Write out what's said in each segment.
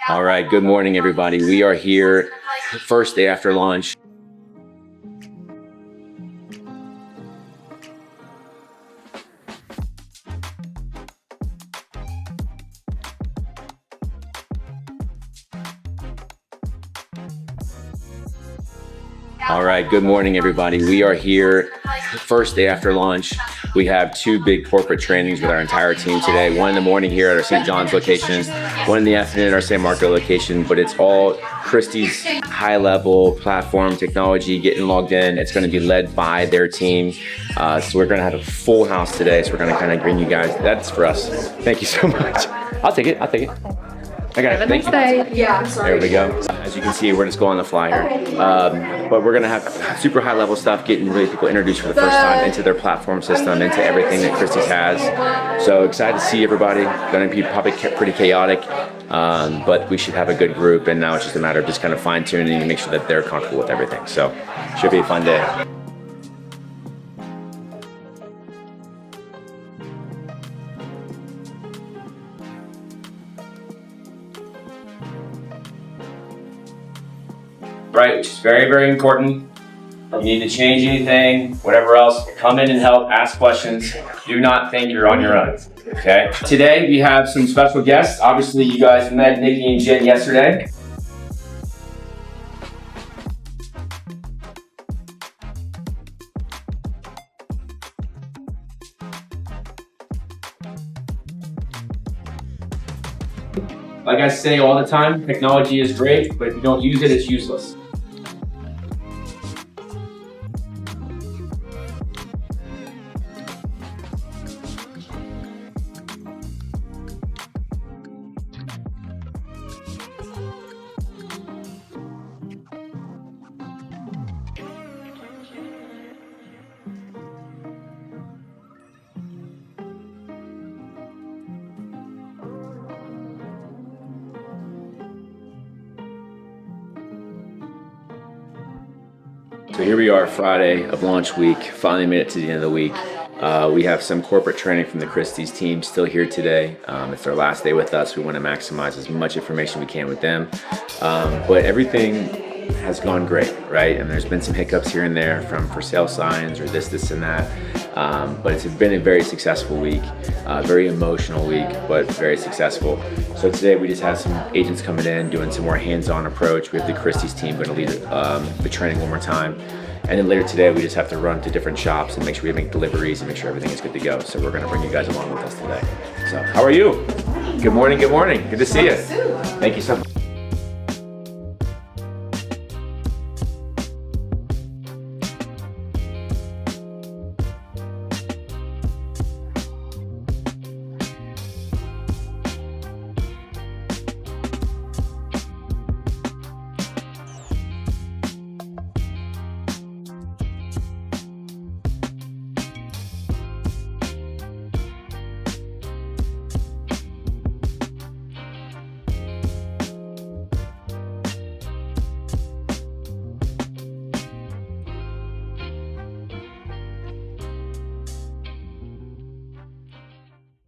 All right, good morning, everybody. We are here, first day after launch. All right, good morning, everybody. We are here, first day after launch. We have two big corporate trainings with our entire team today. One in the morning here at our St. John's location, one in the afternoon at our San Marco location, but it's all Christie's high-level platform technology getting logged in. It's going to be led by their team. So we're going to have a full house today. So we're going to kind of bring you guys, that's for us. Thank you so much. I'll take it. I got it. Thank you. Yeah, sorry. There we go. As you can see, we're just going on the fly here. But we're going to have super high level stuff, getting really people introduced for the first time into their platform system, into everything that Christie's has. So excited to see everybody. Going to be probably pretty chaotic, but we should have a good group. And now it's just a matter of just kind of fine tuning and make sure that they're comfortable with everything. So should be a fun day. Right, which is very, very important. You need to change anything, whatever else, come in and help, ask questions. Do not think you're on your own, okay? Today, we have some special guests. Obviously, you guys met Nikki and Jen yesterday. Like I say all the time, technology is great, but if you don't use it, it's useless. So here we are, Friday of launch week. Finally made it to the end of the week. We have some corporate training from the Christie's team still here today. It's their last day with us. We want to maximize as much information we can with them. But everything has gone great, right? And there's been some hiccups here and there from for sale signs or this and that. But it's been a very successful week, very emotional week, but very successful. So today we just have some agents coming in, doing some more hands-on approach. We have the Christie's team going to lead the training one more time. And then later today, we just have to run to different shops and make sure we make deliveries and make sure everything is good to go. So we're going to bring you guys along with us today. So how are you? Good morning, good morning. Good to see you. Thank you so much.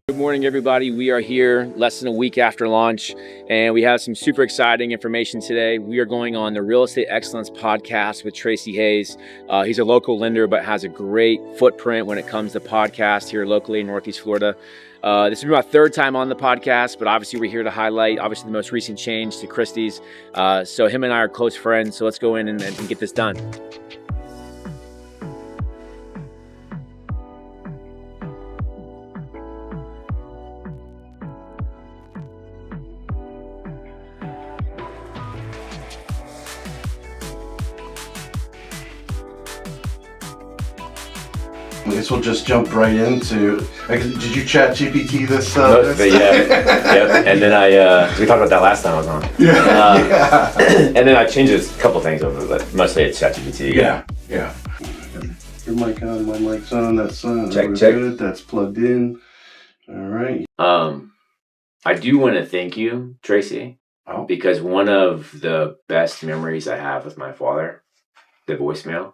Good morning, everybody. We are here less than a week after launch, and we have some super exciting information today. We are going on the Real Estate Excellence podcast with Tracy Hayes. He's a local lender, but has a great footprint when it comes to podcasts here locally in Northeast Florida. This will be my third time on the podcast, but obviously we're here to highlight, obviously, the most recent change to Christie's. So him and I are close friends, so let's go in and get this done. I guess we'll just jump right into. Did you chat GPT this? Most of it, yeah. Yep. And then we talked about that last time I was on. Yeah. And then I changed a couple things over, but mostly it's ChatGPT. Yeah. Your mic on, my mic's on. That's on. Check. Good. That's plugged in. All right. I do want to thank you, Tracy, because one of the best memories I have with my father, the voicemail,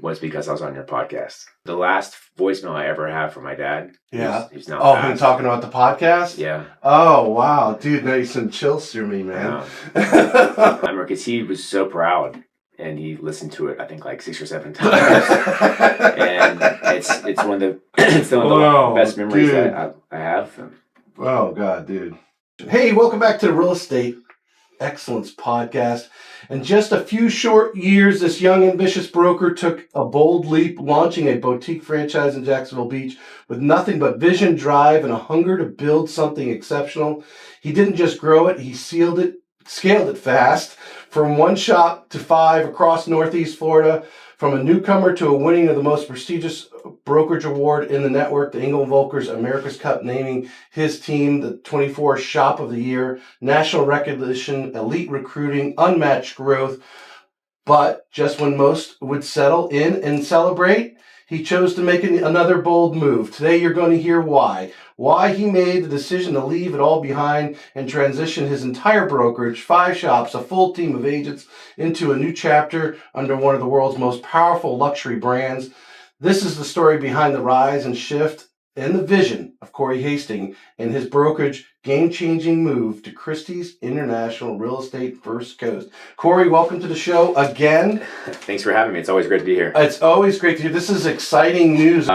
was because I was on your podcast. The last voicemail I ever had from my dad. Yeah. He's now Oh, passed. him talking about the podcast? Yeah. Oh, wow. Dude, now you sent chills through me, man. I remember because he was so proud. And he listened to it, I think, like 6 or 7 times. And it's one of the best memories that I have. Oh God, dude. Hey, welcome back to the Real Estate Excellence Podcast. In just a few short years, this young ambitious broker took a bold leap, launching a boutique franchise in Jacksonville Beach with nothing but vision, drive, and a hunger to build something exceptional. He didn't just grow it, he scaled it fast, from 1 shop to 5 across Northeast Florida, from a newcomer to a winning of the most prestigious brokerage award in the network, the Engel & Volker's America's Cup, naming his team the 24 Shop of the Year, national recognition, elite recruiting, unmatched growth. But just when most would settle in and celebrate, he chose to make another bold move. Today you're going to hear why. Why he made the decision to leave it all behind and transition his entire brokerage, 5 shops, a full team of agents, into a new chapter under one of the world's most powerful luxury brands. This is the story behind the rise and shift in the vision of Corey Hasting and his brokerage game-changing move to Christie's International Real Estate First Coast. Corey, welcome to the show again. Thanks for having me. It's always great to be here. It's always great to hear. This is exciting news.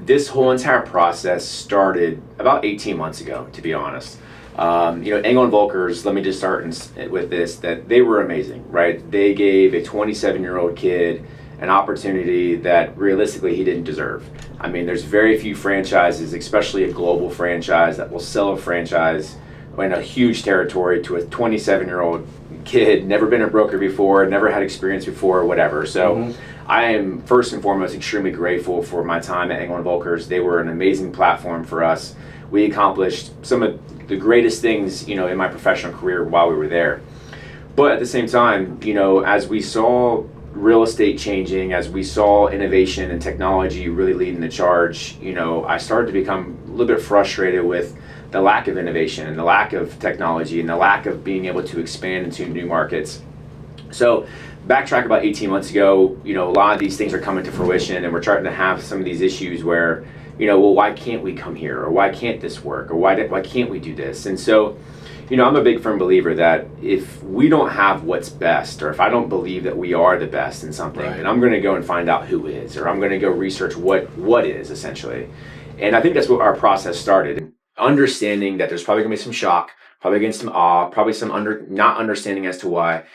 This whole entire process started about 18 months ago, to be honest. Engel & Volker's, let me just start with this, that they were amazing, right? They gave a 27-year-old kid an opportunity that realistically he didn't deserve. I mean, there's very few franchises, especially a global franchise, that will sell a franchise in a huge territory to a 27-year-old kid, never been a broker before, never had experience before, whatever. So I am first and foremost extremely grateful for my time at Engel & Volker's. They were an amazing platform for us. We accomplished some of the greatest things, in my professional career while we were there. But at the same time, as we saw real estate changing, as we saw innovation and technology really leading the charge, I started to become a little bit frustrated with the lack of innovation and the lack of technology and the lack of being able to expand into new markets. So backtrack about 18 months ago, a lot of these things are coming to fruition and we're starting to have some of these issues where, well, why can't we come here? Or why can't this work? Or why can't we do this? And so, I'm a big firm believer that if we don't have what's best, or if I don't believe that we are the best in something, then I'm going to go and find out who is, or I'm going to go research what is, essentially. And I think that's what our process started. Understanding that there's probably going to be some shock, probably going to be some awe, probably some not understanding as to why.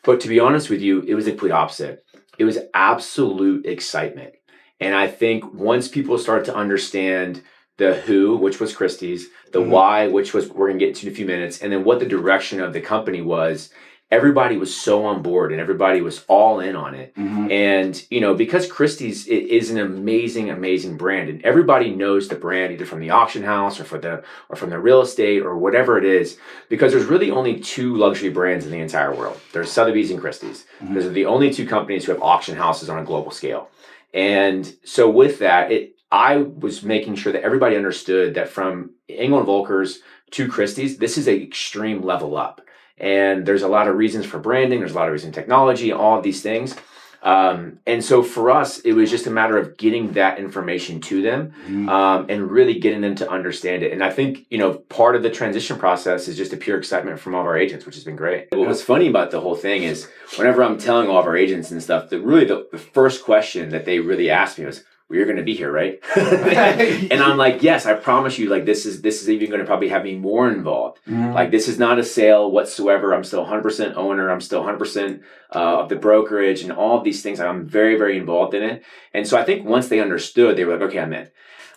But to be honest with you, it was the complete opposite. It was absolute excitement. And I think once people start to understand the who, which was Christie's, the why, which was we're going to get to in a few minutes, and then what the direction of the company was, everybody was so on board and everybody was all in on it. And, because Christie's is an amazing, amazing brand, and everybody knows the brand either from the auction house or from the real estate or whatever it is, because there's really only 2 luxury brands in the entire world. There's Sotheby's and Christie's. Those are the only 2 companies who have auction houses on a global scale. And so with that, I was making sure that everybody understood that from Engel & Volker's to Christie's, this is an extreme level up. And there's a lot of reasons for branding. There's a lot of reasons in technology, all of these things. And so for us, it was just a matter of getting that information to them and really getting them to understand it. And I think, part of the transition process is just a pure excitement from all of our agents, which has been great. What was funny about the whole thing is whenever I'm telling all of our agents and stuff, the first question that they really asked me was, well, you're going to be here, right? And I'm like, yes, I promise you, like, this is even going to probably have me more involved. Like, this is not a sale whatsoever. I'm still 100% owner. I'm still 100% of the brokerage and all of these things. I'm very, very involved in it. And so I think once they understood, they were like, okay, I'm in.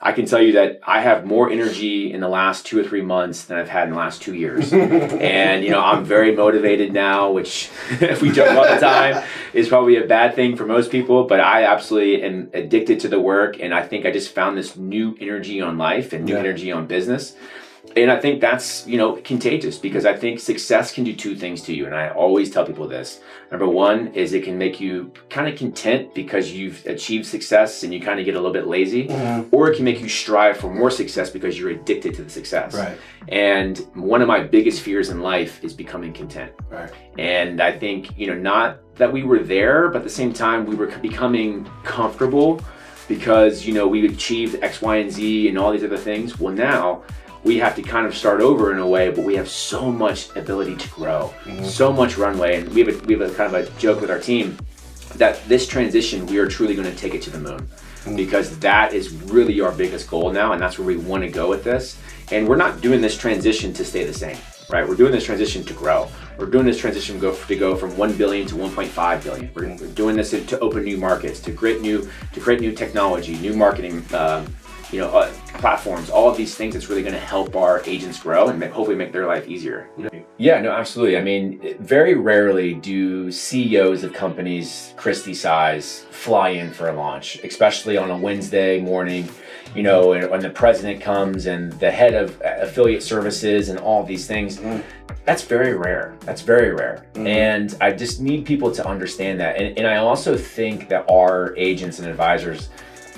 I can tell you that I have more energy in the last 2 or 3 months than I've had in the last 2 years. And, I'm very motivated now, which if we joke all the time is probably a bad thing for most people, but I absolutely am addicted to the work. And I think I just found this new energy on life and new energy on business. And I think that's, contagious, because I think success can do two things to you. And I always tell people this. Number one is it can make you kind of content because you've achieved success and you kind of get a little bit lazy, or it can make you strive for more success because you're addicted to the success. Right. And one of my biggest fears in life is becoming content. Right. And I think, not that we were there, but at the same time we were becoming comfortable because, we achieved X, Y, and Z and all these other things. Well, now we have to kind of start over in a way, but we have so much ability to grow, so much runway. And we have a kind of a joke with our team that this transition, we are truly going to take it to the moon, because that is really our biggest goal now. And that's where we want to go with this. And we're not doing this transition to stay the same, right? We're doing this transition to grow. We're doing this transition to go from 1 billion to 1.5 billion. We're doing this to open new markets, to create new technology, new marketing, platforms, all of these things that's really going to help our agents grow and hopefully make their life easier. Yeah, no, absolutely. I mean, very rarely do CEOs of companies Christie size fly in for a launch, especially on a Wednesday morning, when the president comes and the head of affiliate services and all these things. That's very rare. That's very rare. And I just need people to understand that. And I also think that our agents and advisors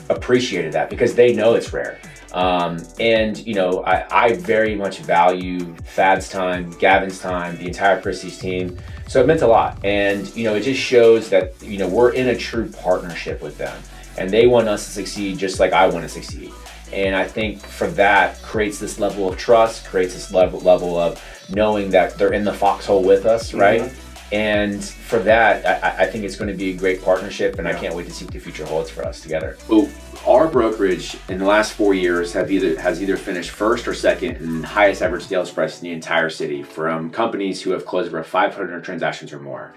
appreciated that because they know it's rare. I very much value Thad's time, Gavin's time, the entire Christie's team. So it meant a lot. And, it just shows that, we're in a true partnership with them and they want us to succeed just like I want to succeed. And I think for that creates this level of trust, creates this level of knowing that they're in the foxhole with us, right? And for that, I think it's going to be a great partnership, and I can't wait to see what the future holds for us together. Well, our brokerage in the last 4 years has either finished first or second in highest average sales price in the entire city from companies who have closed over 500 transactions or more.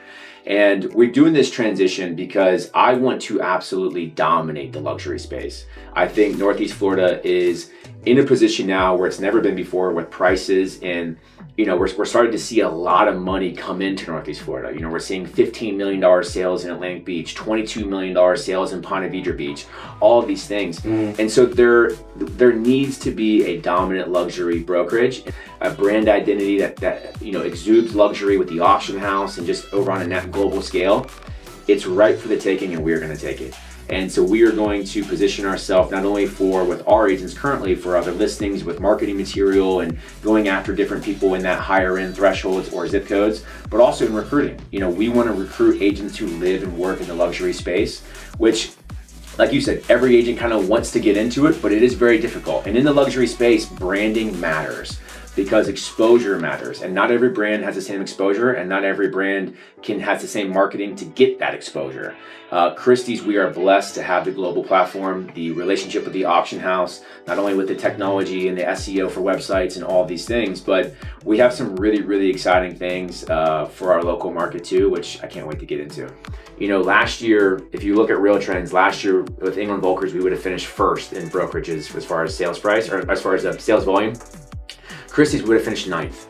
And we're doing this transition because I want to absolutely dominate the luxury space. I think Northeast Florida is in a position now where it's never been before with prices, and we're starting to see a lot of money come into Northeast Florida. We're seeing $15 million sales in Atlantic Beach, $22 million sales in Ponte Vedra Beach, all of these things. And so there needs to be a dominant luxury brokerage, a brand identity that exudes luxury with the auction house and just over on a net global scale. It's right for the taking, and we're going to take it. And so we are going to position ourselves not only with our agents currently for other listings with marketing material and going after different people in that higher end thresholds or zip codes, but also in recruiting. We want to recruit agents who live and work in the luxury space, which, like you said, every agent kind of wants to get into it, but it is very difficult. And in the luxury space, branding matters, because exposure matters, and not every brand has the same exposure, and not every brand has the same marketing to get that exposure. Christie's, we are blessed to have the global platform, the relationship with the auction house, not only with the technology and the SEO for websites and all these things, but we have some really, really exciting things for our local market too, which I can't wait to get into. Last year, if you look at Real Trends, last year with England Volkers, we would have finished first in brokerages as far as sales price, or as far as sales volume. Christie's would have finished 9th.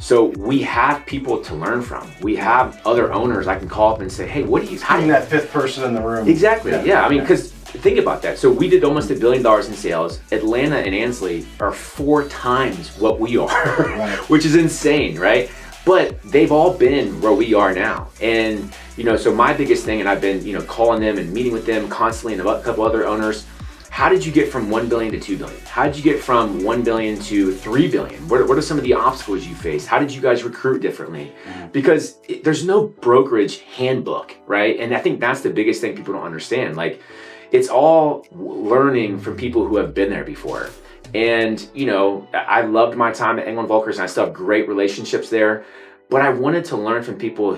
So we have people to learn from. We have other owners I can call up and say, hey, what do you... Being that fifth person in the room. Exactly, yeah. I mean, because think about that. So we did almost $1 billion in sales. Atlanta and Ansley are 4 times what we are, right, which is insane, right? But they've all been where we are now. And, so my biggest thing, and I've been, calling them and meeting with them constantly and a couple other owners, how did you get from 1 billion to 2 billion? How did you get from 1 billion to 3 billion? What are some of the obstacles you faced? How did you guys recruit differently? Because there's no brokerage handbook, right? And I think that's the biggest thing people don't understand. Like, it's all learning from people who have been there before. And, I loved my time at England Volkers, and I still have great relationships there. But I wanted to learn from people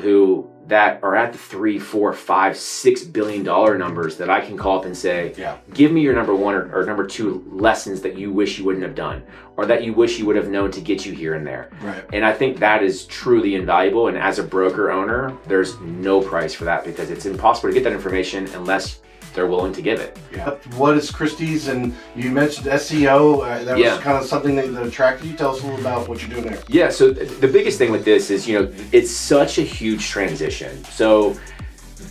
that are at the 3, 4, 5, $6 billion numbers that I can call up and say, give me your number 1 or number 2 lessons that you wish you wouldn't have done, or that you wish you would have known to get you here and there. Right. And I think that is truly invaluable. And as a broker owner, there's no price for that, because it's impossible to get that information unless they're willing to give it. Yeah. What is Christie's? And you mentioned SEO. That was kind of something that attracted you. Tell us a little about what you're doing there. Yeah. So the biggest thing with this is, it's such a huge transition. So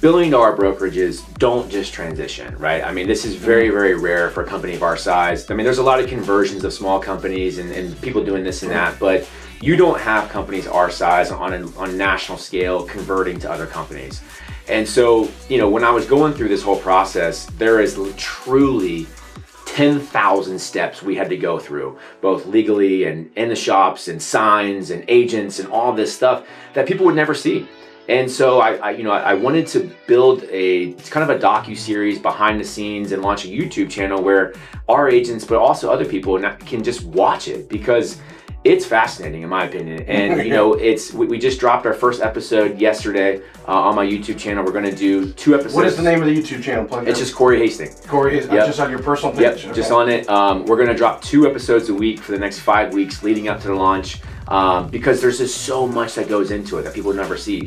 billion-dollar brokerages don't just transition, right? I mean, this is very, very rare for a company of our size. I mean, there's a lot of conversions of small companies and people doing this and that, but you don't have companies our size on a national scale converting to other companies. And so, when I was going through this whole process, there is truly 10,000 steps we had to go through, both legally and in the shops and signs and agents and all this stuff that people would never see. And so I wanted to build it's kind of a docu-series behind the scenes and launch a YouTube channel where our agents, but also other people can just watch it, because it's fascinating in my opinion. And we just dropped our first episode yesterday on my YouTube channel. We're going to do 2 episodes. What is the name of the YouTube channel? It's just Corey Hasting. Corey Hasting. Just on your personal page? Yep, okay. Just on it. We're going to drop 2 episodes a week for the next 5 weeks leading up to the launch. Because there's just so much that goes into it that people never see.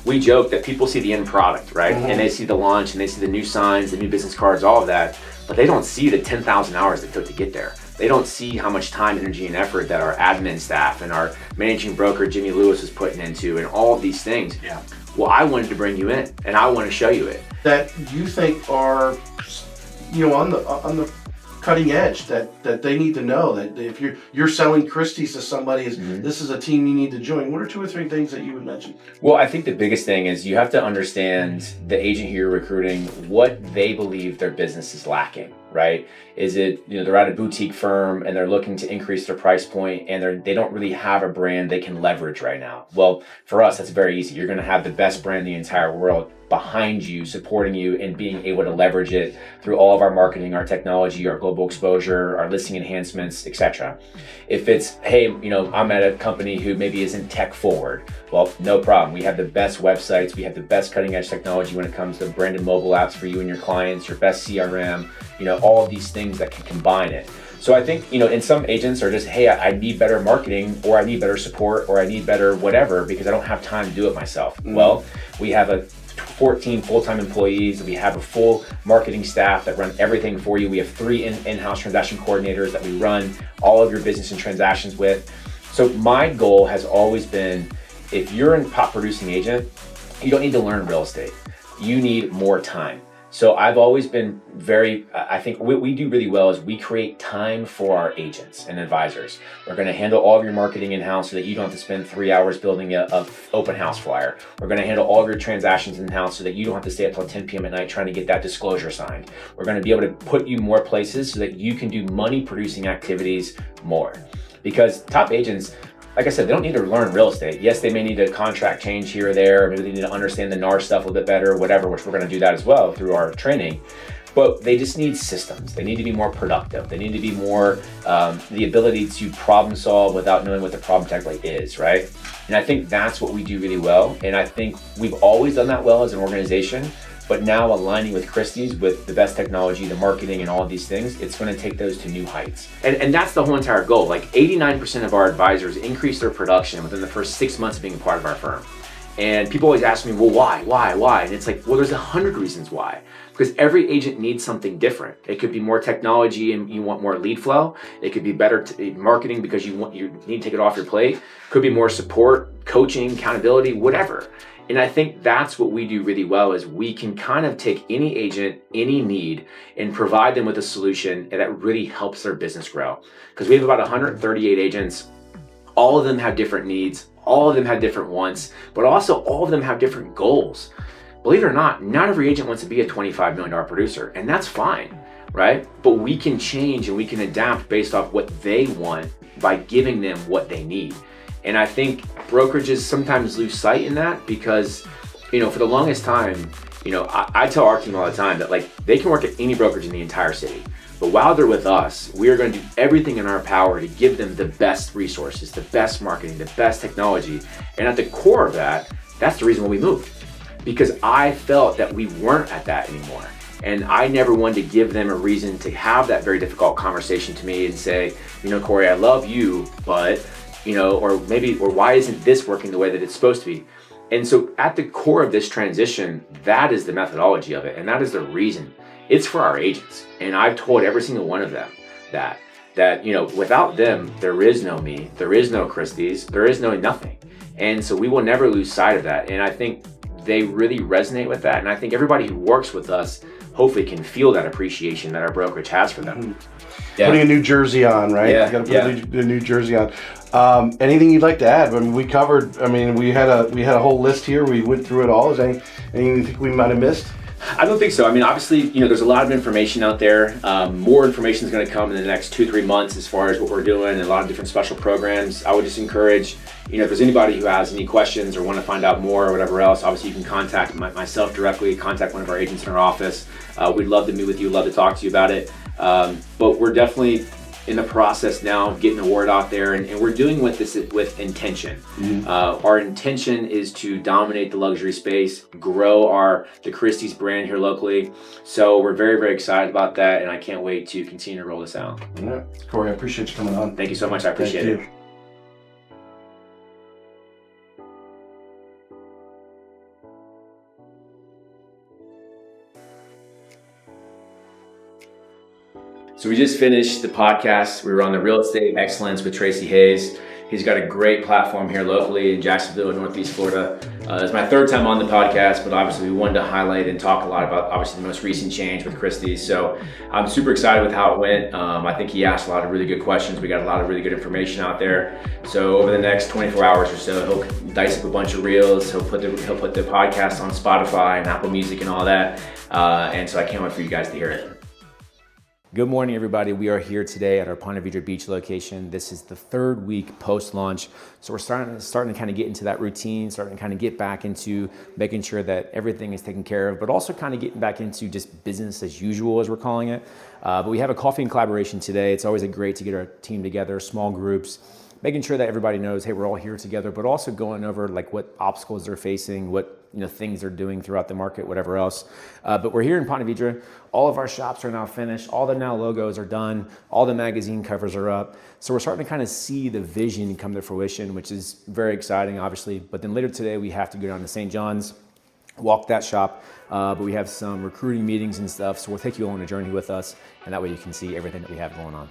We joke that people see the end product, right? And they see the launch and they see the new signs, the new business cards, all of that, but they don't see the 10,000 hours it took to get there. They don't see how much time, energy, and effort that our admin staff and our managing broker, Jimmy Lewis, is putting into, and all of these things. Yeah. Well, I wanted to bring you in and I want to show you it. That you think are, on the cutting edge, that they need to know that if you're selling Christie's to somebody, this is a team you need to join. What are 2 or 3 things that you would mention? Well, I think the biggest thing is you have to understand the agent who you're recruiting, what they believe their business is lacking, right? Is it, they're at a boutique firm and they're looking to increase their price point and they don't really have a brand they can leverage right now. Well, for us, that's very easy. You're going to have the best brand in the entire world behind you, supporting you, and being able to leverage it through all of our marketing, our technology, our global exposure, our listing enhancements, etc. If it's, hey, I'm at a company who maybe isn't tech forward, well, no problem. We have the best websites. We have the best cutting edge technology when it comes to branded mobile apps for you and your clients, your best CRM, all of these things that can combine it. So I think, and some agents are just, hey, I need better marketing, or I need better support, or I need better whatever, because I don't have time to do it myself. Well, we have 14 full-time employees. We have a full marketing staff that run everything for you. We have 3 in-house transaction coordinators that we run all of your business and transactions with. So my goal has always been, if you're a top producing agent, you don't need to learn real estate. You need more time. So I've always been I think what we do really well is we create time for our agents and advisors. We're going to handle all of your marketing in-house so that you don't have to spend 3 hours building a open house flyer. We're going to handle all of your transactions in-house so that you don't have to stay up till 10 p.m. at night trying to get that disclosure signed. We're going to be able to put you more places so that you can do money producing activities more. Because top agents, like I said, they don't need to learn real estate. Yes, they may need a contract change here or there, or maybe they need to understand the NAR stuff a little bit better, whatever, which we're going to do that as well through our training. But they just need systems. They need to be more productive. They need to be more the ability to problem solve without knowing what the problem technically is, right? And I think that's what we do really well. And I think we've always done that well as an organization. But now aligning with Christie's with the best technology, the marketing, and all of these things, it's going to take those to new heights. And that's the whole entire goal. Like 89% of our advisors increase their production within the first 6 months of being a part of our firm. And people always ask me, well, why? And it's like, well, there's 100 reasons why. Because every agent needs something different. It could be more technology and you want more lead flow. It could be better marketing because you need to take it off your plate. Could be more support, coaching, accountability, whatever. And I think that's what we do really well, is we can kind of take any agent, any need, and provide them with a solution that really helps their business grow. Because we have about 138 agents. All of them have different needs. All of them have different wants, but also all of them have different goals. Believe it or not every agent wants to be a $25 million producer, and that's fine, right? But we can change and we can adapt based off what they want by giving them what they need. And I think brokerages sometimes lose sight in that because, for the longest time, I tell our team all the time that they can work at any brokerage in the entire city. But while they're with us, we are going to do everything in our power to give them the best resources, the best marketing, the best technology. And at the core of that, that's the reason why we moved. Because I felt that we weren't at that anymore. And I never wanted to give them a reason to have that very difficult conversation to me and say, Corey, I love you, but, or why isn't this working the way that it's supposed to be? And so at the core of this transition, that is the methodology of it. And that is the reason. It's for our agents. And I've told every single one of them that without them, there is no me, there is no Christie's, there is no nothing. And so we will never lose sight of that. And I think they really resonate with that. And I think everybody who works with us hopefully can feel that appreciation that our brokerage has for them. Yeah. Putting a new jersey on, right? Yeah, you got to put a new jersey on. Anything you'd like to add? I mean, we covered. I mean, we had a whole list here. We went through it all. Is anything you think we might have missed? I don't think so. I mean, obviously, there's a lot of information out there. More information is going to come in the next 2-3 months as far as what we're doing and a lot of different special programs. I would just encourage, if there's anybody who has any questions or want to find out more or whatever else, obviously you can contact myself directly, contact one of our agents in our office. We'd love to meet with you, love to talk to you about it. But we're definitely in the process now of getting the word out there, and we're doing this with intention. Our intention is to dominate the luxury space, grow the Christie's brand here locally. So we're very, very excited about that, and I can't wait to continue to roll this out. Yeah. Corey, I appreciate you coming on. Thank you so much. I appreciate it. So we just finished the podcast. We were on the Real Estate Excellence with Tracy Hayes. He's got a great platform here locally in Jacksonville, Northeast Florida. It's my third time on the podcast, but obviously we wanted to highlight and talk a lot about obviously the most recent change with Christie's. So I'm super excited with how it went. I think he asked a lot of really good questions. We got a lot of really good information out there. So over the next 24 hours or so, he'll dice up a bunch of reels. He'll put the podcast on Spotify and Apple Music and all that. And so I can't wait for you guys to hear it. Good morning, everybody. We are here today at our Ponte Vedra Beach location. This is the third week post-launch. So we're starting to kind of get into that routine, starting to kind of get back into making sure that everything is taken care of, but also kind of getting back into just business as usual, as we're calling it. But we have a coffee and collaboration today. It's always great to get our team together, small groups, making sure that everybody knows, hey, we're all here together, but also going over like what obstacles they're facing, what things they're doing throughout the market, whatever else. But we're here in Ponte Vedra. All of our shops are now finished. All the now logos are done. All the magazine covers are up. So we're starting to kind of see the vision come to fruition, which is very exciting, obviously. But then later today, we have to go down to St. John's, walk that shop. But we have some recruiting meetings and stuff. So we'll take you on a journey with us. And that way you can see everything that we have going on.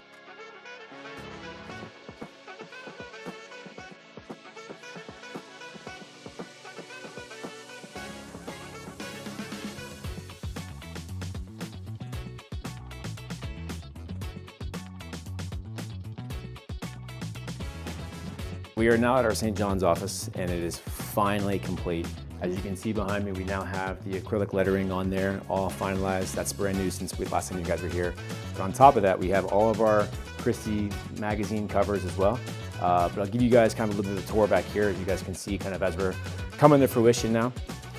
We are now at our St. John's office, and it is finally complete. As you can see behind me, we now have the acrylic lettering on there, all finalized. That's brand new since last time you guys were here. But on top of that, we have all of our Christie magazine covers as well. But I'll give you guys kind of a little bit of a tour back here, as you guys can see kind of as we're coming to fruition now.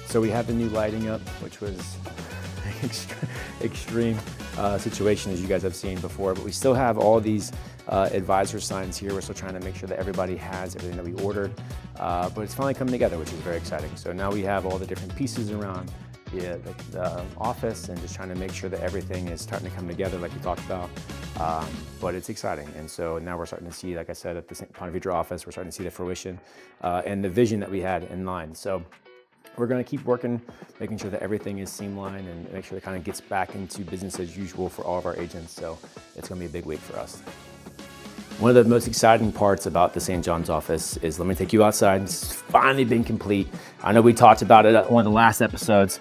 So we have the new lighting up, which was an extreme situation, as you guys have seen before. But we still have all these advisor signs here. We're still trying to make sure that everybody has everything that we ordered, but it's finally coming together, which is very exciting. So now we have all the different pieces around the office, and just trying to make sure that everything is starting to come together like we talked about. But it's exciting, and so now we're starting to see, like I said, at the Ponte Vedra office, we're starting to see the fruition and the vision that we had in line. So we're going to keep working, making sure that everything is streamlined and make sure it kind of gets back into business as usual for all of our agents. So it's going to be a big week for us. One of the most exciting parts about the St. John's office is, let me take you outside. It's finally been complete. I know we talked about it at one of the last episodes,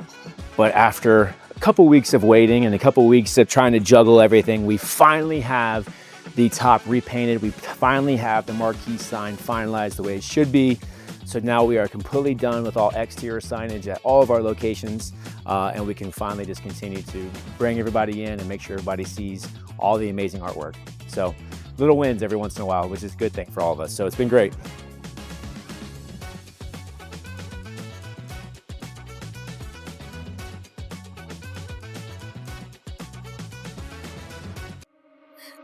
but after a couple weeks of waiting and a couple weeks of trying to juggle everything, we finally have the top repainted. We finally have the marquee sign finalized the way it should be. So now we are completely done with all exterior signage at all of our locations, and we can finally just continue to bring everybody in and make sure everybody sees all the amazing artwork. So little wins every once in a while, which is a good thing for all of us. So it's been great.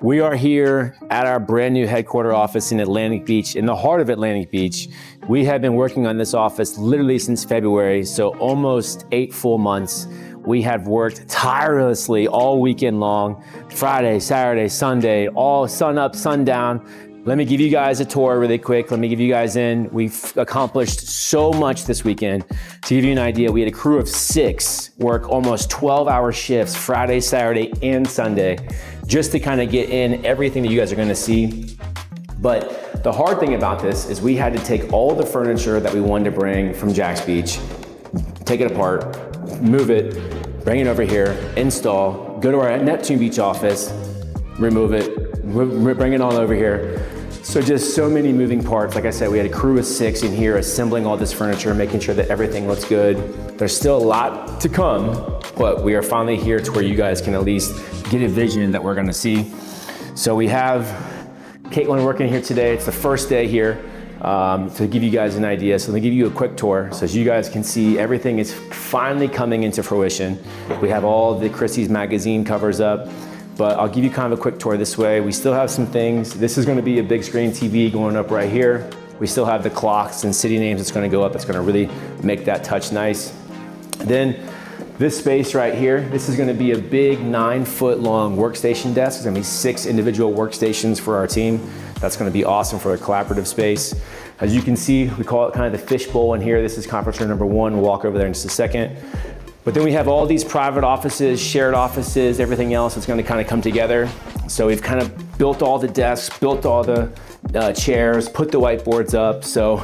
We are here at our brand new headquarter office in Atlantic Beach, in the heart of Atlantic Beach. We have been working on this office literally since February, so almost 8 full months. We have worked tirelessly all weekend long, Friday, Saturday, Sunday, all sun up, sundown. Let me give you guys a tour really quick. Let me give you guys in. We've accomplished so much this weekend. To give you an idea, we had a crew of 6 work almost 12-hour shifts, Friday, Saturday, and Sunday, just to kind of get in everything that you guys are gonna see. But the hard thing about this is we had to take all the furniture that we wanted to bring from Jax Beach, take it apart, move it, bring it over here, install, go to our Neptune Beach office, remove it, bring it on over here. So just so many moving parts. Like I said, we had a crew of 6 in here assembling all this furniture, making sure that everything looks good. There's still a lot to come, but we are finally here to where you guys can at least get a vision that we're gonna see. So we have Caitlin working here today. It's the first day here to give you guys an idea. So let me give you a quick tour so as you guys can see everything is finally coming into fruition. We have all the Christie's magazine covers up. But I'll give you kind of a quick tour this way. We still have some things. This is gonna be a big screen TV going up right here. We still have the clocks and city names that's gonna go up. That's gonna really make that touch nice. Then this space right here, this is gonna be a big 9-foot long workstation desk. There's gonna be 6 individual workstations for our team. That's gonna be awesome for a collaborative space. As you can see, we call it kind of the fishbowl in here. This is conference room number 1. We'll walk over there in just a second. But then we have all these private offices, shared offices, everything else that's gonna kind of come together. So we've kind of built all the desks, built all the chairs, put the whiteboards up. So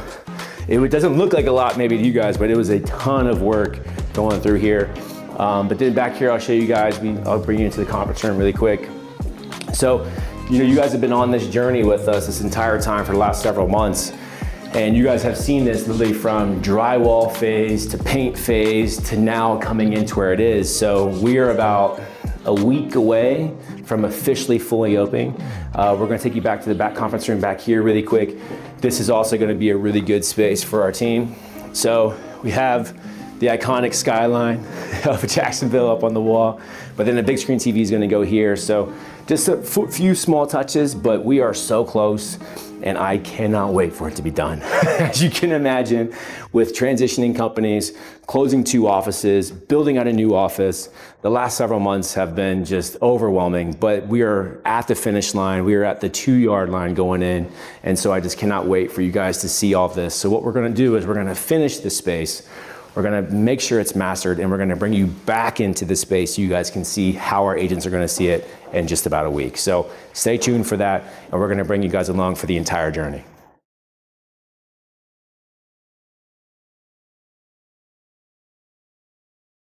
it doesn't look like a lot maybe to you guys, but it was a ton of work going through here. But then back here, I'll show you guys, I'll bring you into the conference room really quick. So, you guys have been on this journey with us this entire time for the last several months. And you guys have seen this literally from drywall phase to paint phase to now coming into where it is. So we are about a week away from officially fully opening. We're gonna take you back to the back conference room back here really quick. This is also gonna be a really good space for our team. So we have the iconic skyline of Jacksonville up on the wall, but then the big screen TV is gonna go here. So just a few small touches, but we are so close. And I cannot wait for it to be done. As you can imagine, with transitioning companies, closing 2 offices, building out a new office, the last several months have been just overwhelming, but we are at the finish line. We are at the 2-yard line going in. And so I just cannot wait for you guys to see all of this. So what we're gonna do is we're gonna finish this space. We're gonna make sure it's mastered, and we're gonna bring you back into the space so you guys can see how our agents are gonna see it in just about a week. So stay tuned for that, and we're gonna bring you guys along for the entire journey.